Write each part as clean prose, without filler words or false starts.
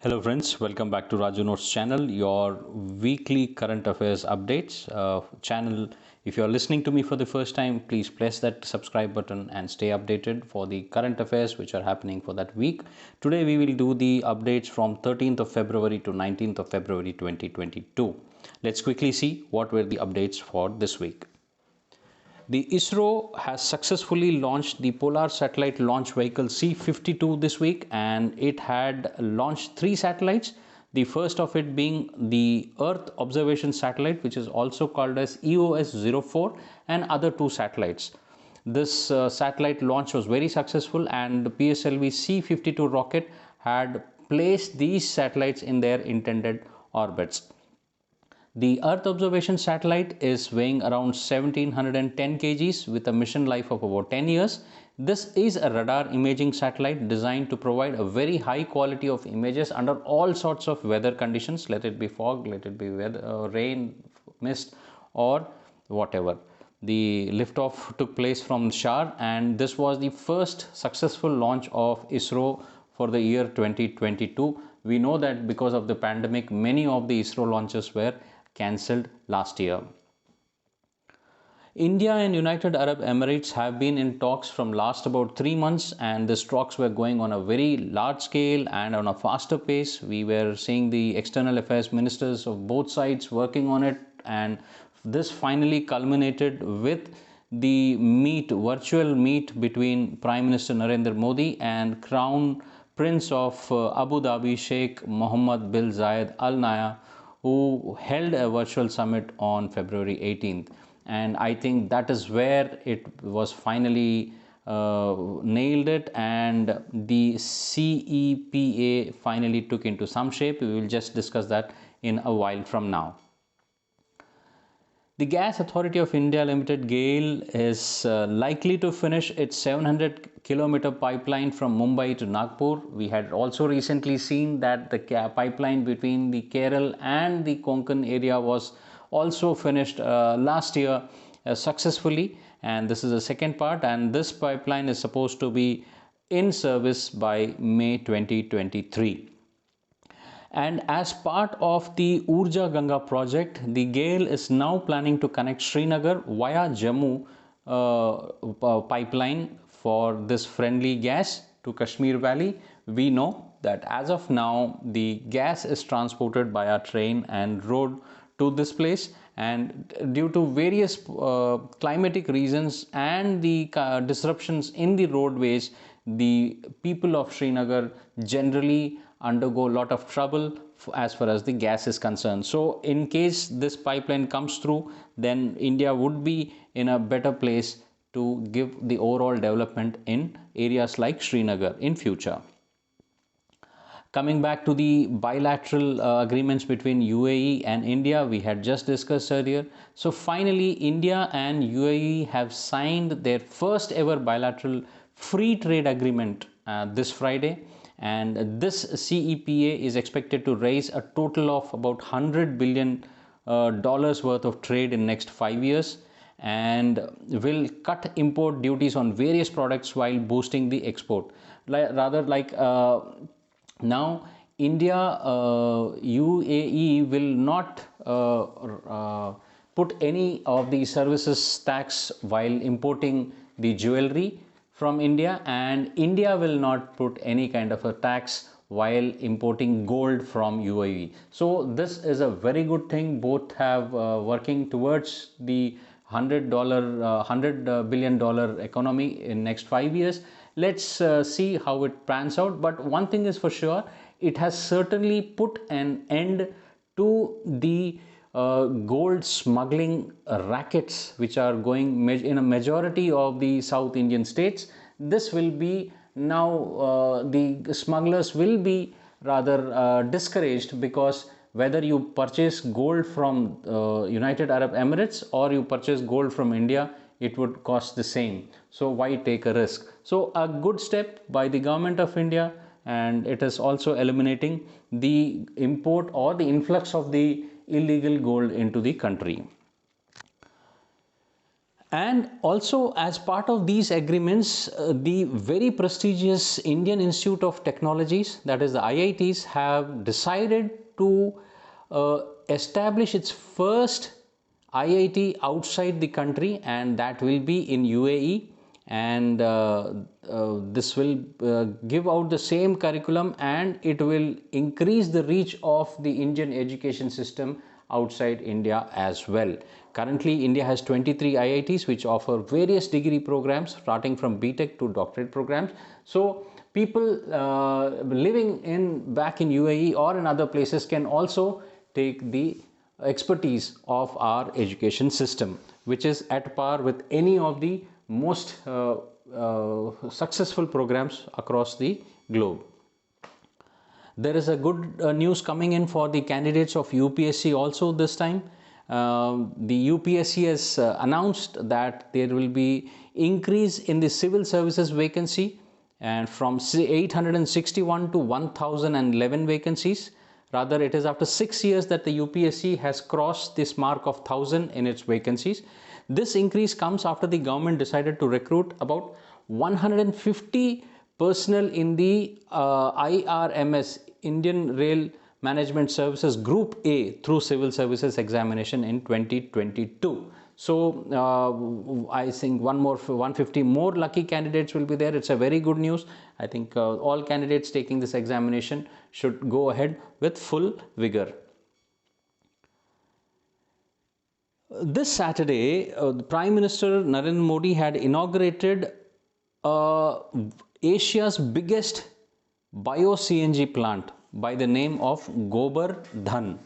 Hello friends, welcome back to Rajunotes channel, your weekly current affairs updates channel. If you are listening to me for the first time, please press that subscribe button and stay updated for the current affairs which are happening for that week. Today we will do the updates from 13th of February to 19th of February 2022. Let's quickly see what were the updates for this week. The ISRO has successfully launched the Polar Satellite Launch Vehicle C-52 this week, and it had launched 3 satellites. The first of it being the Earth Observation Satellite, which is also called as EOS-04, and other 2 satellites. This satellite launch was very successful, and the PSLV C-52 rocket had placed these satellites in their intended orbits. The Earth observation satellite is weighing around 1710 kgs with a mission life of about 10 years. This is a radar imaging satellite designed to provide a very high quality of images under all sorts of weather conditions, let it be fog, let it be weather, rain, mist, or whatever. The liftoff took place from Shar, and this was the first successful launch of ISRO for the year 2022. We know that because of the pandemic, many of the ISRO launches were cancelled last year. India and United Arab Emirates have been in talks from last about 3 months, and these talks were going on a very large scale and on a faster pace. We were seeing the external affairs ministers of both sides working on it, and this finally culminated with the virtual meet between Prime Minister Narendra Modi and Crown Prince of Abu Dhabi Sheikh Mohammed bin Zayed Al Nahyan, who held a virtual summit on February 18th. And I think that is where it was finally nailed it, and the CEPA finally took into some shape. We will just discuss that in a while from now. The Gas Authority of India Limited GAIL is likely to finish its 700-kilometer pipeline from Mumbai to Nagpur. We had also recently seen that the pipeline between the Kerala and the Konkan area was also finished last year successfully, and this is the second part, and this pipeline is supposed to be in service by May 2023. And as part of the Urja Ganga project, the GAIL is now planning to connect Srinagar via Jammu pipeline for this friendly gas to Kashmir Valley. We know that as of now, the gas is transported by a train and road to this place, and due to various climatic reasons and the disruptions in the roadways, the people of Srinagar generally undergo a lot of trouble as far as the gas is concerned. So in case this pipeline comes through, then India would be in a better place to give the overall development in areas like Srinagar in future. Coming back to the bilateral agreements between UAE and India, we had just discussed earlier. So finally, India and UAE have signed their first ever bilateral free trade agreement this Friday. And this CEPA is expected to raise a total of about $100 billion worth of trade in next 5 years, and will cut import duties on various products while boosting the export. Now, India, UAE will not put any of the services tax while importing the jewelry from India, and India will not put any kind of a tax while importing gold from UAE. So this is a very good thing. Both have working towards the $100 billion economy in next 5 years. Let's see how it pans out. But one thing is for sure, it has certainly put an end to the gold smuggling rackets which are going in a majority of the South Indian states. This will be now the smugglers will be rather discouraged, because whether you purchase gold from United Arab Emirates or you purchase gold from India, it would cost the same. So why take a risk? So a good step by the government of India, and it is also eliminating the import or the influx of the illegal gold into the country. And also, as part of these agreements, the very prestigious Indian Institute of Technologies, that is the IITs, have decided to establish its first IIT outside the country, and that will be in UAE. And this will give out the same curriculum, and it will increase the reach of the Indian education system outside India as well. Currently, India has 23 IITs which offer various degree programs starting from BTech to doctorate programs. So people living back in UAE or in other places can also take the expertise of our education system, which is at par with any of the most successful programs across the globe. There is a good news coming in for the candidates of UPSC also this time. The UPSC has announced that there will be increase in the civil services vacancy, and from 861 to 1011 vacancies. Rather, it is after 6 years that the UPSC has crossed this mark of 1000 in its vacancies. This increase comes after the government decided to recruit about 150 personnel in the IRMS, Indian Rail Management Services Group A, through civil services examination in 2022. So I think 150 more lucky candidates will be there. It's a very good news. I think all candidates taking this examination should go ahead with full vigor. This Saturday, the Prime Minister Narendra Modi had inaugurated Asia's biggest bio-CNG plant by the name of Gobar Dhan.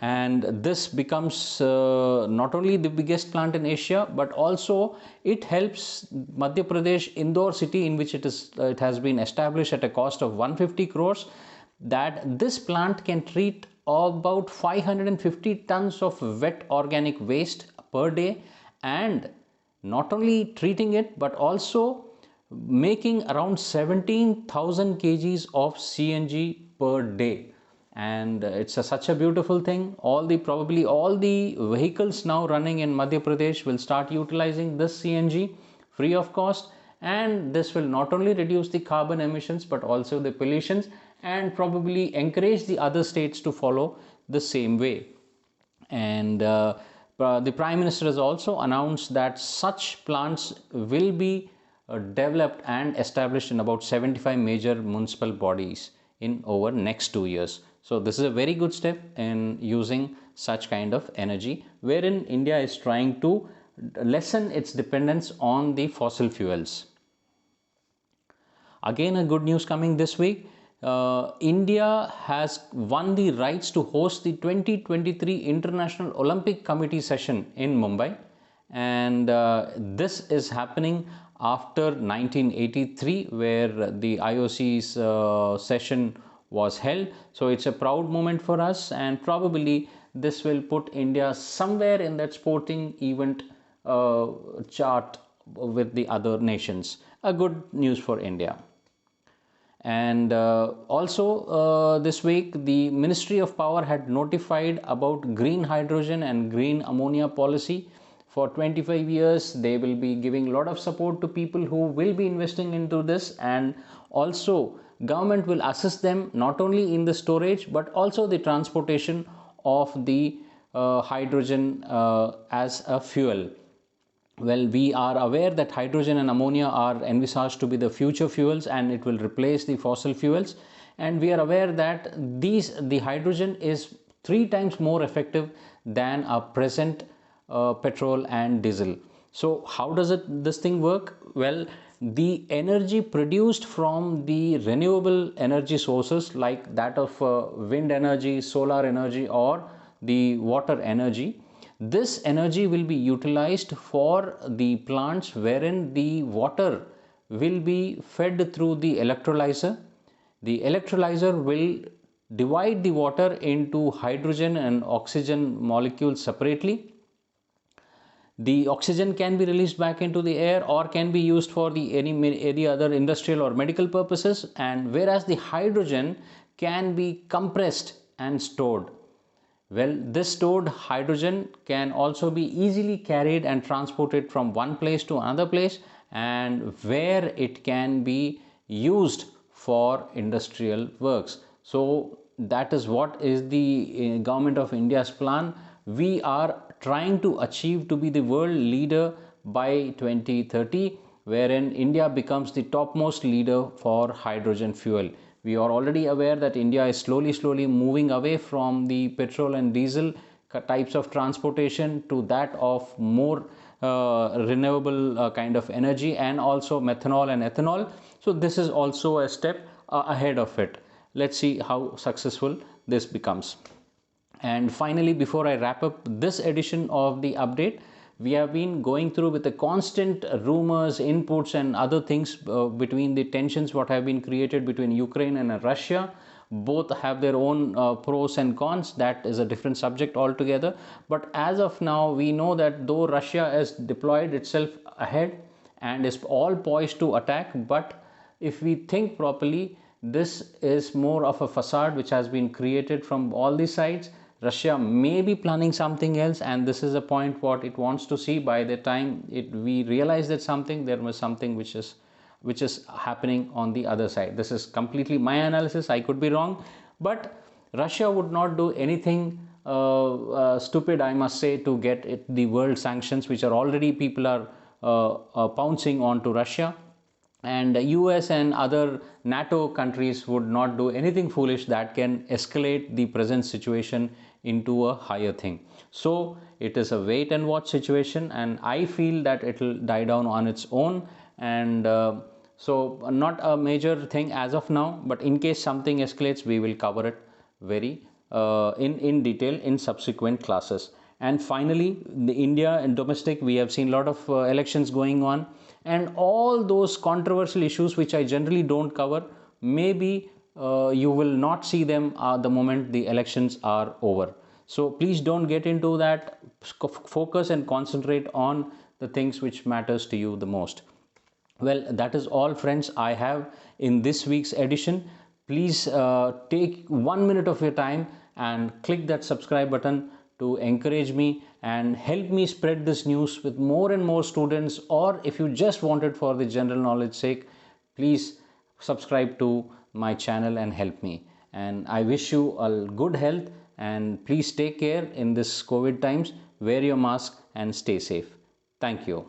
And this becomes not only the biggest plant in Asia, but also it helps Madhya Pradesh Indore city, in which it has been established at a cost of 150 crores, that this plant can treat about 550 tons of wet organic waste per day, and not only treating it but also making around 17,000 kgs of CNG per day. And it's such a beautiful thing. Probably all the vehicles now running in Madhya Pradesh will start utilizing this CNG free of cost, and this will not only reduce the carbon emissions but also the pollutions, and probably encourage the other states to follow the same way. And the Prime Minister has also announced that such plants will be developed and established in about 75 major municipal bodies in over next 2 years. So this is a very good step in using such kind of energy, wherein India is trying to lessen its dependence on the fossil fuels. Again, a good news coming this week. India has won the rights to host the 2023 International Olympic Committee session in Mumbai, and this is happening after 1983, where the IOC's session was held. So it's a proud moment for us, and probably this will put India somewhere in that sporting event chart with the other nations. A good news for India. And also this week, the Ministry of Power had notified about green hydrogen and green ammonia policy. For 25 years, they will be giving a lot of support to people who will be investing into this, and also government will assist them not only in the storage but also the transportation of the hydrogen as a fuel. Well, we are aware that hydrogen and ammonia are envisaged to be the future fuels, and it will replace the fossil fuels. And we are aware that the hydrogen is 3 times more effective than our present petrol and diesel. So how does this thing work? Well, the energy produced from the renewable energy sources like that of wind energy, solar energy, or the water energy, this energy will be utilized for the plants wherein the water will be fed through the electrolyzer. The electrolyzer will divide the water into hydrogen and oxygen molecules separately. The oxygen can be released back into the air or can be used for any other industrial or medical purposes, and whereas the hydrogen can be compressed and stored. Well, this stored hydrogen can also be easily carried and transported from one place to another place, and where it can be used for industrial works. So that is what is the government of India's plan. We are trying to achieve to be the world leader by 2030, wherein India becomes the topmost leader for hydrogen fuel. We are already aware that India is slowly moving away from the petrol and diesel types of transportation to that of more renewable kind of energy, and also methanol and ethanol. So this is also a step ahead of it. Let's see how successful this becomes. And finally, before I wrap up this edition of the update, we have been going through with the constant rumors, inputs, and other things between the tensions what have been created between Ukraine and Russia. Both have their own pros and cons. That is a different subject altogether. But as of now, we know that though Russia has deployed itself ahead and is all poised to attack, but if we think properly, this is more of a facade which has been created from all the sides. Russia may be planning something else, and this is a point what it wants to see. By the time we realize that there was something which is happening on the other side. This is completely my analysis. I could be wrong, but Russia would not do anything stupid, I must say, to get the world sanctions, which are already people are pouncing on to Russia. And US and other NATO countries would not do anything foolish that can escalate the present situation into a higher thing. So it is a wait and watch situation, and I feel that it will die down on its own. And so not a major thing as of now, but in case something escalates, we will cover it very in detail in subsequent classes. And finally, the India and domestic, we have seen a lot of elections going on, and all those controversial issues which I generally don't cover, maybe you will not see them the moment the elections are over. So please don't get into that. Focus and concentrate on the things which matters to you the most. Well, that is all, friends, I have in this week's edition. Please take 1 minute of your time and click that subscribe button to encourage me and help me spread this news with more and more students. Or if you just want it for the general knowledge sake, please subscribe to my channel and help me. And I wish you a good health, and please take care in this COVID times. Wear your mask and stay safe. Thank you.